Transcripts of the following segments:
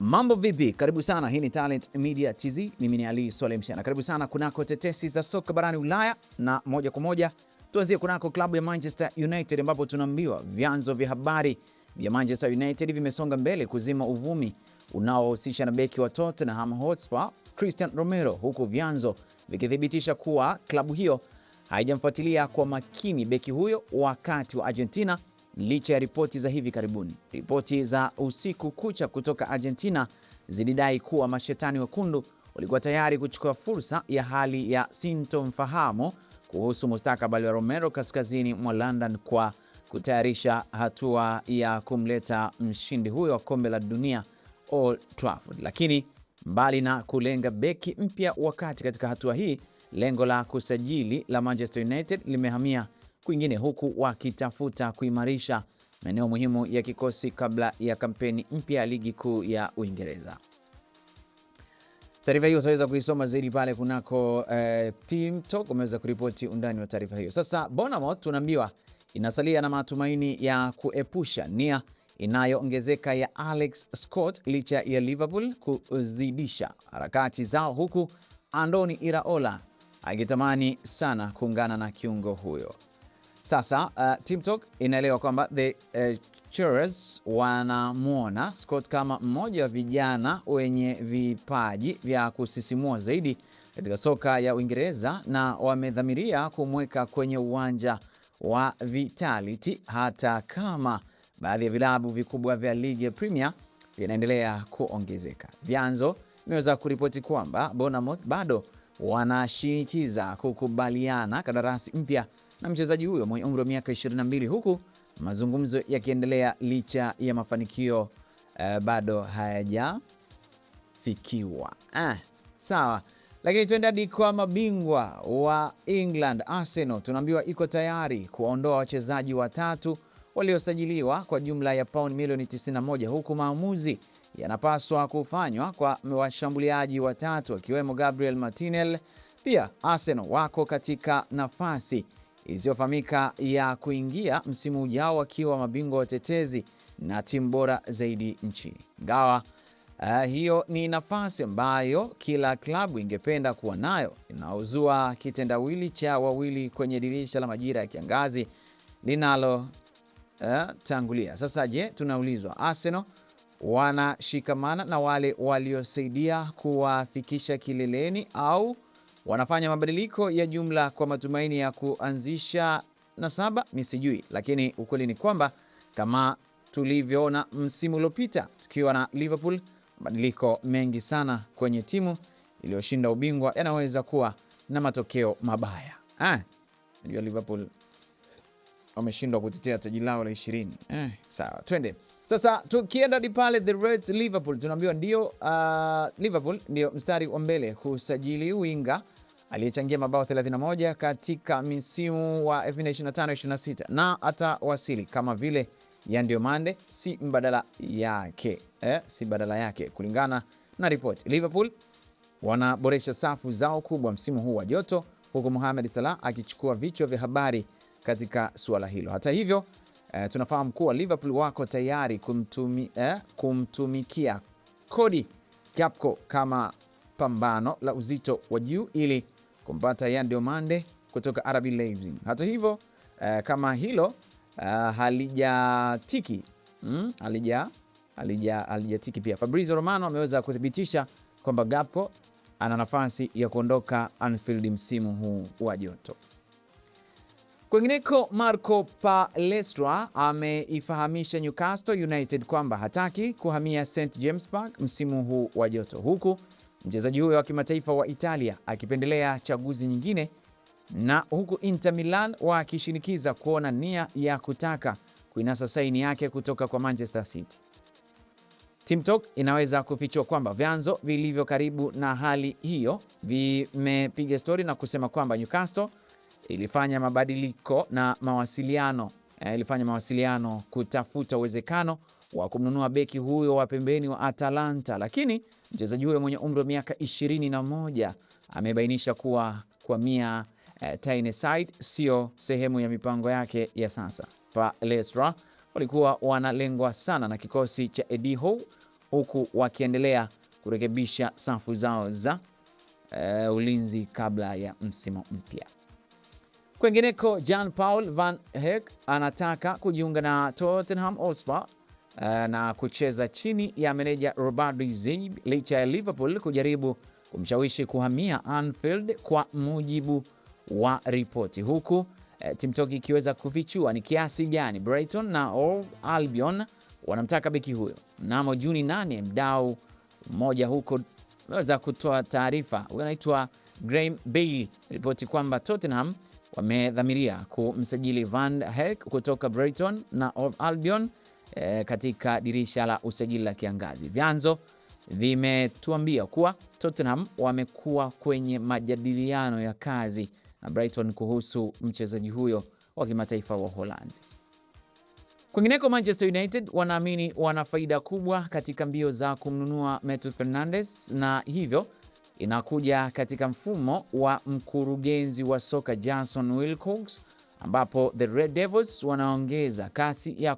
Mambo vipi? Karibu sana. Hii ni Talent Media TZ. Mimi ni Ali Swaleh Mshana. Karibu sana kunako tetesi za soka barani Ulaya, na moja kwa moja tuanzie kunako klabu ya Manchester United, ambapo tunaambiwa vyanzo vya habari vya Manchester United vimesonga mbele kuzima uvumi unaohusisha na beki wa Tottenham Hotspur Christian Romero, huku vyanzo vikithibitisha kuwa klabu hiyo haijamfuatilia kwa makini beki huyo wakati wa Argentina, licha ya ripoti za hivi karibuni. Ripoti za usiku kucha kutoka Argentina zilidai kuwa mashetani wekundu walikuwa tayari kuchukua fursa ya hali ya sintofahamu kuhusu mustakabali wa Romero kaskazini mwa London kwa kutayarisha hatua ya kumleta mshindi huyo wa kombe la dunia Old Trafford. Lakini mbali na kulenga beki mpya wakati, katika hatua hii lengo la kusajili la Manchester United limehamia kwingine, huku wakitafuta kuimarisha maeneo muhimu ya kikosi kabla ya kampeni mpya ya ligi kuu ya Uingereza. Taarifa hiyo utaweza kuisoma zaidi pale kunako Team Talk, umeweza kuripoti undani wa taarifa hiyo. Sasa Bournemouth tunaambiwa inasalia na matumaini ya kuepusha nia inayoongezeka ya Alex Scott licha ya Liverpool kuzidisha harakati zao, huku Andoni Iraola akitamani sana kuungana na kiungo huyo. Sasa Team Talk inaelewa kwamba the Cherries wanamuona Scott kama mmoja wa vijana wenye vipaji vya kusisimua zaidi katika soka ya Uingereza, na wamedhamiria kumweka kwenye uwanja wa Vitality hata kama baadhi ya vilabu vikubwa vya ligi ya Premier vinaendelea kuongezeka. Vyanzo vimeweza kuripoti kwamba Bournemouth bado wanashinikiza kukubaliana kandarasi mpya na mchezaji huyo mwenye umri wa miaka 22, huku mazungumzo yakiendelea licha ya mafanikio bado hayajafikiwa. Sawa, lakini tuende hadi kwa mabingwa wa England. Arsenal tunaambiwa iko tayari kuondoa wachezaji watatu waliosajiliwa kwa jumla ya pauni milioni 91, huku maamuzi yanapaswa kufanywa kwa washambuliaji watatu wakiwemo Gabriel Martinelli. Pia Arsenal wako katika nafasi isiyofahamika ya kuingia msimu ujao wakiwa mabingwa watetezi na timu bora zaidi nchini. Gawa hiyo ni nafasi ambayo kila klabu ingependa kuwa nayo, inaozua kitendawili cha wawili kwenye dirisha la majira ya kiangazi linalo tangulia. Sasa je, tunaulizwa Arsenal wanashikamana na wale waliosaidia kuwafikisha kileleni au wanafanya mabadiliko ya jumla kwa matumaini ya kuanzisha nasaba? Misijui, lakini ukweli ni kwamba kama tulivyoona msimu uliopita tukiwa na Liverpool, mabadiliko mengi sana kwenye timu iliyoshinda ubingwa yanaweza kuwa na matokeo mabaya. Ndio Liverpool wameshindwa kutetea taji lao la 20. Sawa, twende. Sasa tukienda hadi pale the Reds Liverpool, tunaambiwa ndio Liverpool ndio mstari wa mbele kusajili winga aliyechangia mabao 31 katika msimu wa 2025-26 na atawasili kama vile Yan Diomande si mbadala yake. Kulingana na ripoti, Liverpool wanaboresha safu zao kubwa msimu huu wa joto, huku Mohamed Salah akichukua vichwa vya habari katika suala hilo. Hata hivyo, tunafahamu kuwa Liverpool wako tayari kumtumikia Cody Gakpo kama pambano la uzito wa juu ili kumpata Yan Diomande kutoka RB Leipzig. Hata hivyo, kama hilo halijatiki pia, Fabrizio Romano ameweza kuthibitisha kwamba Gakpo ana nafasi ya kuondoka Anfield msimu huu wa joto. Kwingineko, Marco Palestra ameifahamisha Newcastle United kwamba hataki kuhamia St James Park msimu huu wa joto, huku mchezaji huyo wa kimataifa wa Italia akipendelea chaguzi nyingine, na huku Inter Milan wakishinikiza kuona nia ya kutaka kuinasa saini yake kutoka kwa Manchester City. Team Talk inaweza kufichua kwamba vyanzo vilivyo karibu na hali hiyo vimepiga stori na kusema kwamba Newcastle ilifanya mawasiliano kutafuta uwezekano wa kumnunua beki huyo wa pembeni wa Atalanta, lakini mchezaji huyo mwenye umri wa miaka 21 amebainisha kuwa kwa Tyneside sio sehemu ya mipango yake ya sasa. Palestra walikuwa wanalengwa sana na kikosi cha Eddie Howe, huku wakiendelea kurekebisha safu zao za ulinzi kabla ya msimu mpya. Kwengineko, Jan-Paul van Heek anataka kujiunga na Tottenham Hotspur na kucheza chini ya meneja Roberto Zeeb licha ya Liverpool kujaribu kumshawishi kuhamia Anfield kwa mujibu wa ripoti, huku TikTok ikiweza kufichua ni kiasi gani Brighton na Hove Albion wanamtaka beki huyo. Mnamo Juni 8, mdau mmoja huko ameweza kutoa taarifa, anaitwa Graham Bailey, ripoti kwamba Tottenham wamedhamiria kumsajili Van Heek kutoka Brighton na Hove Albion katika dirisha la usajili la kiangazi. Vyanzo vimetuambia kuwa Tottenham wamekuwa kwenye majadiliano ya kazi na Brighton kuhusu mchezaji huyo wa kimataifa wa Holanzi. Kwingineko, Manchester United wanaamini wana faida kubwa katika mbio za kumnunua Matheus Fernandes, na hivyo inakuja katika mfumo wa mkurugenzi wa soka Jason Wilcox, ambapo the Red Devils wanaongeza kasi ya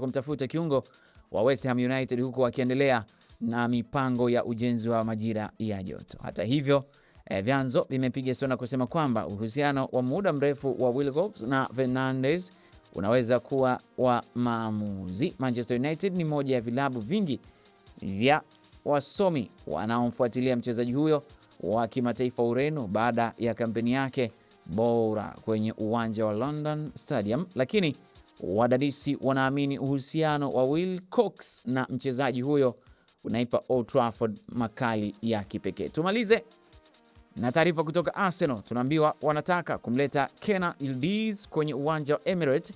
kumtafuta kiungo wa West Ham United, huku wakiendelea na mipango ya ujenzi wa majira ya joto. Hata hivyo, vyanzo vimepiga stori kusema kwamba uhusiano wa muda mrefu wa Wilcox na Fernandes unaweza kuwa wa maamuzi. Manchester United ni moja ya vilabu vingi vya wasomi wanaomfuatilia mchezaji huyo wa kimataifa Ureno baada ya kampeni yake bora kwenye uwanja wa London Stadium, lakini wadadisi wanaamini uhusiano wa Wilcox na mchezaji huyo unaipa Old Trafford makali ya kipekee. Tumalize na taarifa kutoka Arsenal. Tunaambiwa wanataka kumleta Kenan Yildiz kwenye uwanja wa Emirates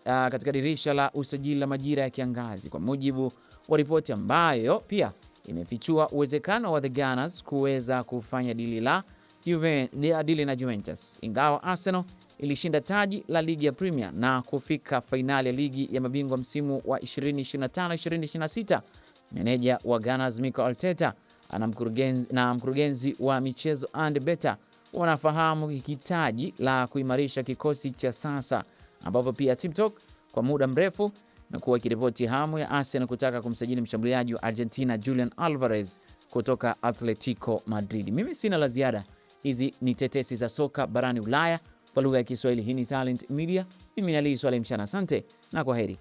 katika dirisha la usajili la majira ya kiangazi, kwa mujibu wa ripoti ambayo pia imefichua uwezekano wa the Gunners kuweza kufanya dili na Juventus. Ingawa Arsenal ilishinda taji la ligi ya Premier na kufika fainali ya ligi ya mabingwa msimu wa 2025-2026, meneja wa Gunners Mikel Arteta na mkurugenzi wa michezo Andy Beta wanafahamu hitaji la kuimarisha kikosi cha sasa, ambapo pia TikTok kwa muda mrefu imekuwa ikiripoti hamu ya Arsenal kutaka kumsajili mshambuliaji wa Argentina Julian Alvarez kutoka Atletico Madrid. Mimi sina la ziada. Hizi ni tetesi za soka barani Ulaya kwa lugha ya Kiswahili. Hii ni Talent Media. Mimi ni Ali Swale Mchana. Asante na kwaheri.